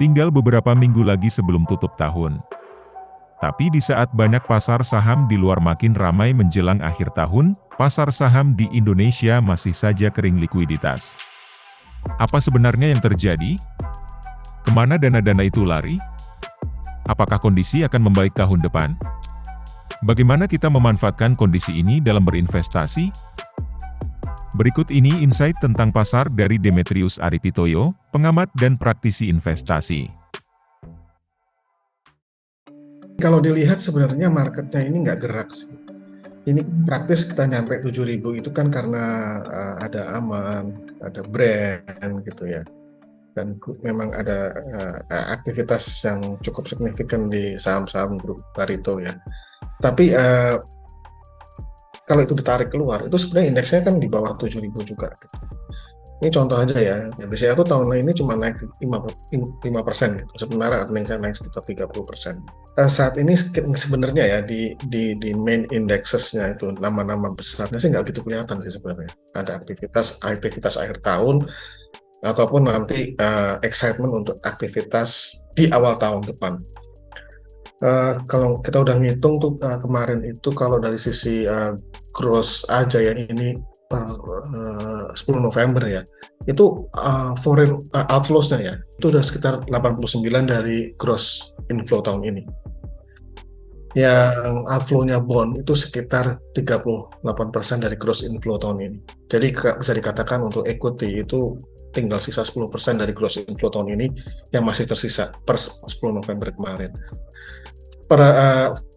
Tinggal beberapa minggu lagi sebelum tutup tahun. Tapi di saat banyak pasar saham di luar makin ramai menjelang akhir tahun, pasar saham di Indonesia masih saja kering likuiditas. Apa sebenarnya yang terjadi? Kemana dana-dana itu lari? Apakah kondisi akan membaik tahun depan? Bagaimana kita memanfaatkan kondisi ini dalam berinvestasi? Berikut ini insight tentang pasar dari Demetrius Aripitoyo, pengamat dan praktisi investasi. Kalau dilihat sebenarnya marketnya ini nggak gerak sih. Ini praktis kita nyampe 7.000 itu kan karena ada aman, ada brand gitu ya. Dan memang ada aktivitas yang cukup signifikan di saham-saham grup Barito ya. Tapi kalau itu ditarik keluar, itu sebenarnya indeksnya kan di bawah 7.000 juga. Gitu. Ini contoh aja ya, BCA tuh tahun ini cuma naik 5% gitu, sementara earnings-nya naik sekitar 30%. Saat ini sebenarnya ya di main indexes-nya itu nama-nama besarnya sih nggak gitu kelihatan sih sebenarnya. Ada aktivitas akhir tahun ataupun nanti excitement untuk aktivitas di awal tahun depan. Kalau kita udah ngitung tuh kemarin itu kalau dari sisi gross aja ya ini per 10 November ya, itu foreign outflows-nya ya, itu udah sekitar 89 dari gross inflow tahun ini. Yang outflow-nya bond itu sekitar 38% dari gross inflow tahun ini. Jadi bisa dikatakan untuk equity itu tinggal sisa 10% dari gross inflow tahun ini yang masih tersisa per 10 November kemarin. Para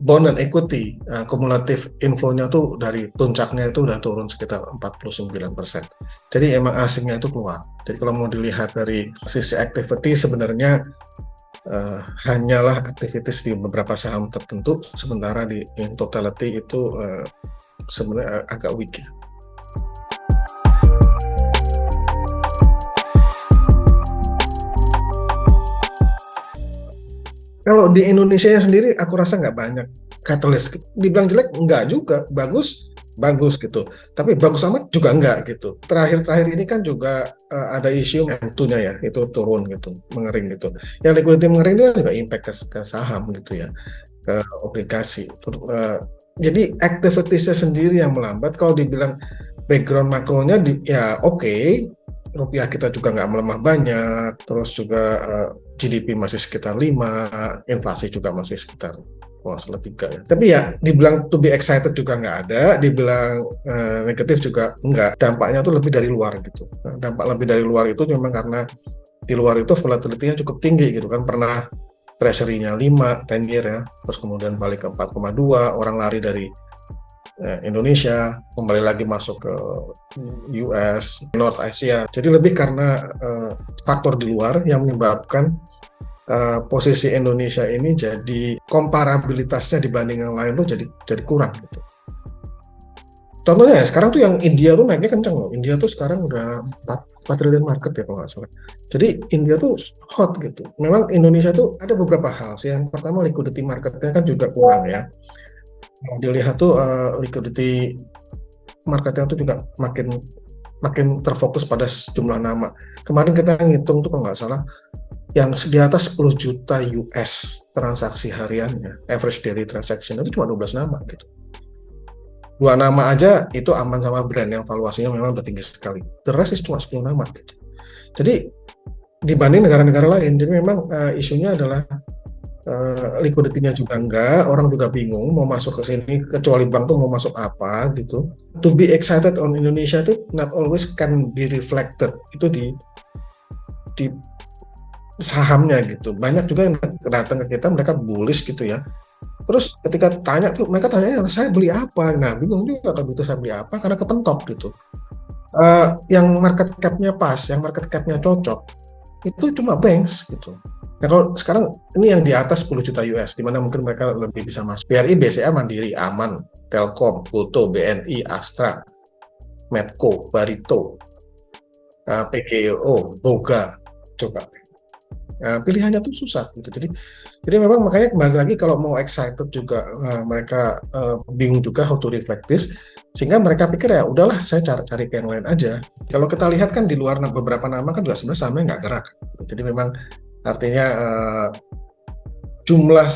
bond dan equity kumulatif inflow-nya tuh dari puncaknya itu udah turun sekitar 49%. Jadi emang asingnya itu keluar. Jadi kalau mau dilihat dari sisi activity sebenarnya hanyalah aktivitas di beberapa saham tertentu, sementara in totality itu sebenarnya agak weak ya. Kalau di Indonesia sendiri aku rasa nggak banyak catalyst. Dibilang jelek enggak juga, bagus gitu. Tapi bagus amat juga enggak gitu. Terakhir ini kan juga ada isu M2-nya ya, itu turun gitu, mengering gitu. Yang liquidity mengering itu juga impact ke saham gitu ya, ke obligasi. Jadi activity-nya sendiri yang melambat. Kalau dibilang background makronya ya oke. Rupiah kita juga nggak melemah banyak, terus juga GDP masih sekitar 5, inflasi juga masih sekitar 3 ya. Tapi ya dibilang to be excited juga nggak ada, dibilang negatif juga nggak. Dampaknya tuh lebih dari luar gitu. Dampak lebih dari luar itu memang karena di luar itu volatility-nya cukup tinggi gitu kan. Pernah treasury-nya 5, 10 year ya, terus kemudian balik ke 4,2, orang lari dari Indonesia, kembali lagi masuk ke US, North Asia. Jadi lebih karena faktor di luar yang menyebabkan posisi Indonesia ini jadi komparabilitasnya dibanding yang lain tuh jadi kurang gitu. Contohnya ya, sekarang tuh yang India tuh naiknya kencang loh. India tuh sekarang udah 4 triliun market ya kalau nggak salah. Jadi India tuh hot gitu. Memang Indonesia tuh ada beberapa hal sih. Yang pertama liquidity marketnya kan juga kurang ya. Dilihat tuh liquidity marketnya tuh juga makin terfokus pada sejumlah nama. Kemarin kita ngitung tuh kalau nggak salah yang di atas 10 juta US transaksi hariannya, average daily transaction itu cuma 12 nama gitu. 2 nama aja itu aman sama brand yang valuasinya memang udah tinggi sekali. The rest is cuma 10 nama gitu. Jadi dibanding negara-negara lain, jadi memang isunya adalah liquidity-nya juga enggak, orang juga bingung mau masuk ke sini, kecuali bank tuh mau masuk apa gitu. To be excited on Indonesia itu not always can be reflected itu di sahamnya gitu. Banyak juga yang datang ke kita, mereka bullish gitu ya. Terus ketika tanya tuh, mereka tanya saya beli apa? Nah bingung juga kalau itu saya beli apa, karena kepentok gitu. Yang market cap-nya pas, yang market cap-nya cocok, itu cuma banks gitu. Nah kalau sekarang ini yang di atas 10 juta US, di mana mungkin mereka lebih bisa masuk. BRI, BCA, Mandiri, Aman, Telkom, Goto, BNI, Astra, Medco, Barito, PGO, Boga, coba. Pilihannya tuh susah gitu. Jadi memang makanya kembali lagi kalau mau excited juga mereka bingung juga how to reflect this, sehingga mereka pikir ya udahlah saya cari ke yang lain aja. Kalau kita lihat kan di luar beberapa nama kan juga sebenarnya sahamnya nggak gerak. Jadi memang Artinya jumlah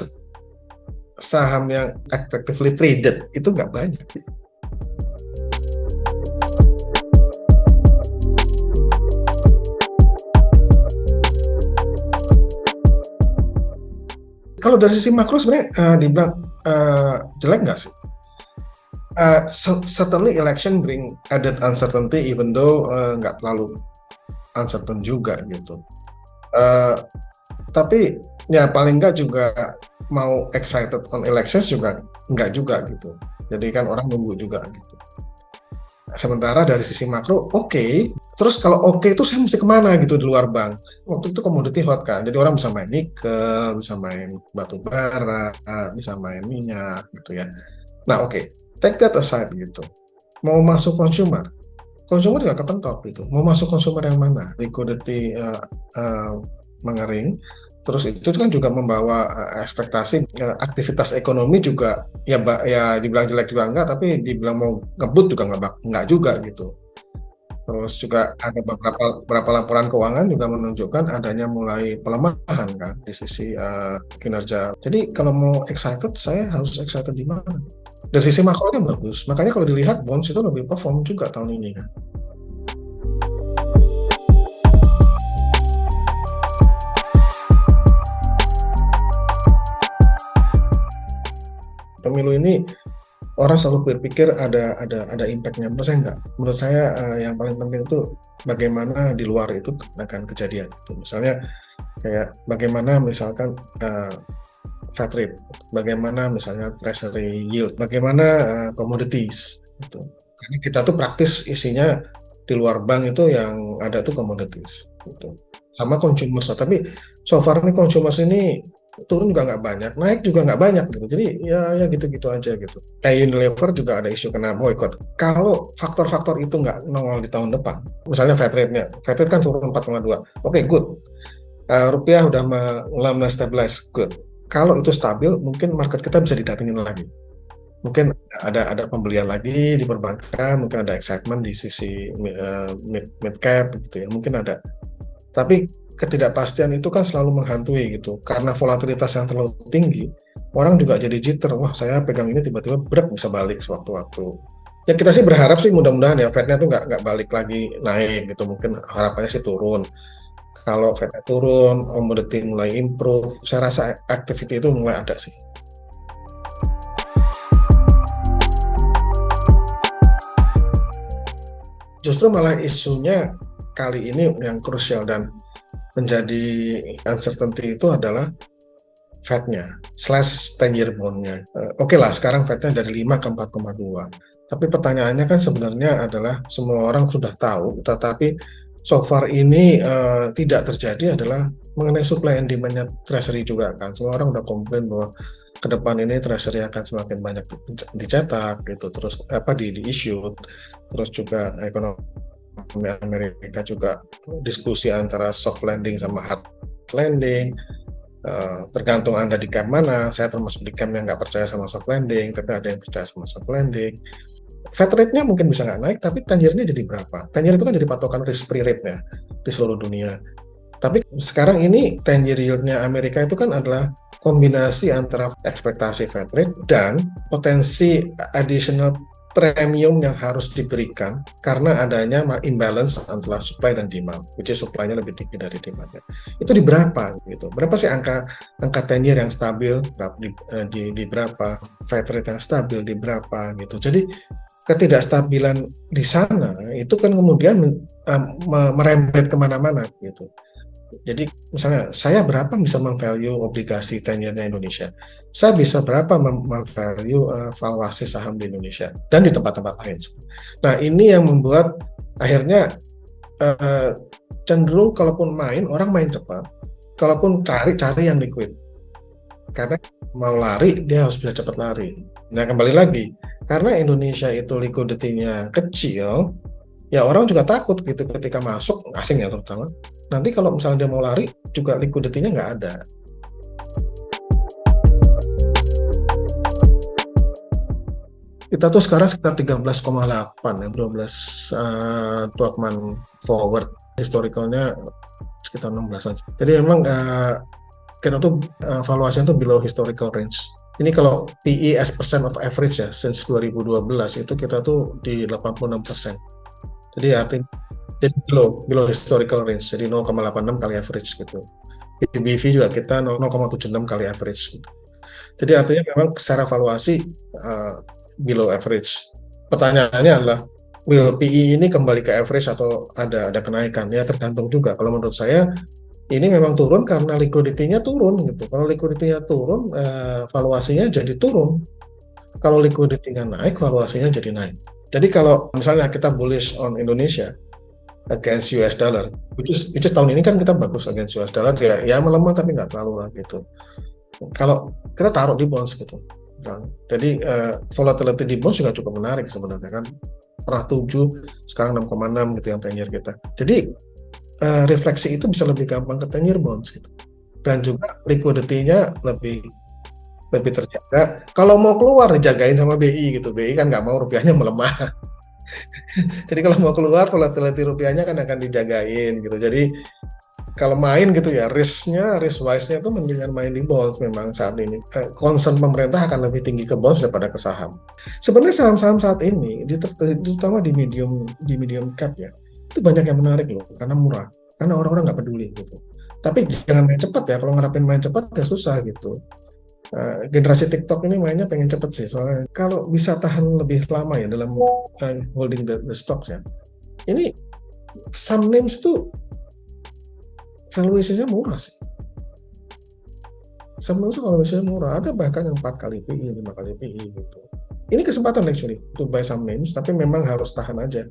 saham yang actively traded itu nggak banyak. Kalau dari sisi makro sebenarnya dibilang jelek nggak sih? Certainly election bring added uncertainty, even though nggak terlalu uncertain juga gitu. Tapi ya paling nggak juga mau excited on elections juga nggak juga gitu. Jadi kan orang nunggu juga gitu. Sementara dari sisi makro oke. Terus kalau oke itu saya mesti kemana gitu di luar bank? Waktu itu komoditi hot kan, jadi orang bisa main nikel, bisa main batu bara, bisa main minyak gitu ya. Nah oke, take that aside gitu. Mau masuk consumer juga kepentok gitu. Mau masuk consumer yang mana? Liquidity mengering. Terus itu kan juga membawa ekspektasi aktivitas ekonomi juga ya dibilang jelek juga enggak, tapi dibilang mau ngebut juga enggak juga gitu. Terus juga ada beberapa laporan keuangan juga menunjukkan adanya mulai pelemahan kan di sisi kinerja. Jadi kalau mau excited, saya harus excited di mana? Dari sisi makronya bagus. Makanya kalau dilihat bonds itu lebih perform juga tahun ini kan. Pemilu ini orang selalu berpikir ada impact-nya. Menurut saya enggak. Menurut saya yang paling penting itu bagaimana di luar itu akan kejadian. Misalnya kayak bagaimana misalkan Fed rate, bagaimana misalnya treasury yield, bagaimana commodities gitu. Karena kita tuh praktis isinya di luar bank itu yang ada tuh commodities gitu. Sama consumers, tapi so far nih consumers ini turun juga nggak banyak, naik juga nggak banyak gitu. Jadi ya gitu-gitu aja gitu. Kayak Unilever juga ada isu kena boykot. Kalau faktor-faktor itu nggak nongol di tahun depan, misalnya Fed rate kan turun 4,2. Oke, good. Rupiah udah mulai stabilize, good. Kalau itu stabil, mungkin market kita bisa didatengin lagi. Mungkin ada pembelian lagi di perbankan, mungkin ada excitement di sisi mid cap gitu ya, mungkin ada. Tapi ketidakpastian itu kan selalu menghantui gitu. Karena volatilitas yang terlalu tinggi, orang juga jadi jitter. Wah, saya pegang ini tiba-tiba berat bisa balik sewaktu-waktu. Ya kita sih berharap sih mudah-mudahan ya Fed-nya tuh nggak balik lagi naik gitu. Mungkin harapannya sih turun. Kalau Fed-nya turun, commodity mulai improve, saya rasa activity itu mulai ada sih. Justru malah isunya kali ini yang krusial dan menjadi uncertainty itu adalah Fed-nya / 10-year bond-nya. Oke lah, sekarang Fed-nya dari 5 ke 4,2. Tapi pertanyaannya kan sebenarnya adalah semua orang sudah tahu, tetapi so far ini tidak terjadi adalah mengenai supply and demand-nya treasury juga kan. Semua orang udah komplain bahwa ke depan ini treasury akan semakin banyak dicetak gitu, terus di-issue, terus juga ekonomi Amerika juga diskusi antara soft landing sama hard landing. Tergantung Anda di camp mana. Saya termasuk di camp yang nggak percaya sama soft landing, tapi ada yang percaya sama soft landing. Fed rate-nya mungkin bisa nggak naik, tapi 10-year-nya jadi berapa? 10-year itu kan jadi patokan risk-free rate-nya di seluruh dunia. Tapi sekarang ini 10-year yield-nya Amerika itu kan adalah kombinasi antara ekspektasi Fed rate dan potensi additional premium yang harus diberikan karena adanya imbalance antara supply dan demand, which is supply-nya lebih tinggi dari demand-nya. Itu di berapa gitu? Berapa sih angka 10-year yang stabil di berapa? Fed rate yang stabil di berapa gitu. Jadi ketidakstabilan di sana itu kan kemudian merembet kemana-mana gitu. Jadi misalnya saya berapa bisa memvalue obligasi 10-year-nya Indonesia, saya bisa berapa memvalue valuasi saham di Indonesia dan di tempat-tempat lain. Nah ini yang membuat akhirnya cenderung kalaupun orang main cepat, kalaupun cari yang liquid, karena mau lari dia harus bisa cepat lari. Nah kembali lagi, karena Indonesia itu liquidity-nya kecil, ya orang juga takut gitu ketika masuk, asing ya terutama, nanti kalau misalnya dia mau lari juga liquidity-nya nggak ada. Kita tuh sekarang sekitar 13,8 ya, 12 month forward, historicalnya sekitar 16-an. Jadi memang kita tuh valuasinya tuh below historical range. Ini kalau PE as percent of average ya, since 2012 itu kita tuh di 86%. Jadi artinya jadi below historical range, jadi 0,86 kali average gitu. PBV juga kita 0,76 kali average gitu. Jadi artinya memang secara valuasi below average. Pertanyaannya adalah, will PE ini kembali ke average atau ada kenaikan? Ya tergantung juga. Kalau menurut saya ini memang turun karena liquidity-nya turun gitu. Kalau liquidity-nya turun, valuasinya jadi turun. Kalau liquidity-nya naik, valuasinya jadi naik. Jadi kalau misalnya kita bullish on Indonesia against US dollar, which is tahun ini kan kita bagus against US dollar, ya melemah tapi nggak terlalu lah gitu. Kalau kita taruh di bonds gitu. Jadi volatility di bonds juga cukup menarik sebenarnya kan. Pernah 7, sekarang 6,6 gitu yang 10-year kita. Jadi refleksi itu bisa lebih gampang ke 10-year bonds gitu. Dan juga liquidity-nya lebih terjaga. Kalau mau keluar dijagain sama BI gitu. BI kan nggak mau rupiahnya melemah. Jadi kalau mau keluar volatility rupiahnya kan akan dijagain gitu. Jadi kalau main gitu ya risk wise-nya tuh mendingan main di bonds memang saat ini. Concern pemerintah akan lebih tinggi ke bonds daripada ke saham. Sebenarnya saham-saham saat ini, terutama di medium cap ya, itu banyak yang menarik loh, karena murah. Karena orang-orang nggak peduli gitu. Tapi jangan main cepat ya, kalau ngarepin main cepat ya susah gitu. Generasi TikTok ini mainnya pengen cepet sih, soalnya kalau bisa tahan lebih lama ya dalam holding the stocks ya. Ini some names tuh valuasinya murah sih. Some names tuh valuasinya murah, ada bahkan yang 4 kali PI, 5 kali PI gitu. Ini kesempatan actually to buy some names, tapi memang harus tahan aja.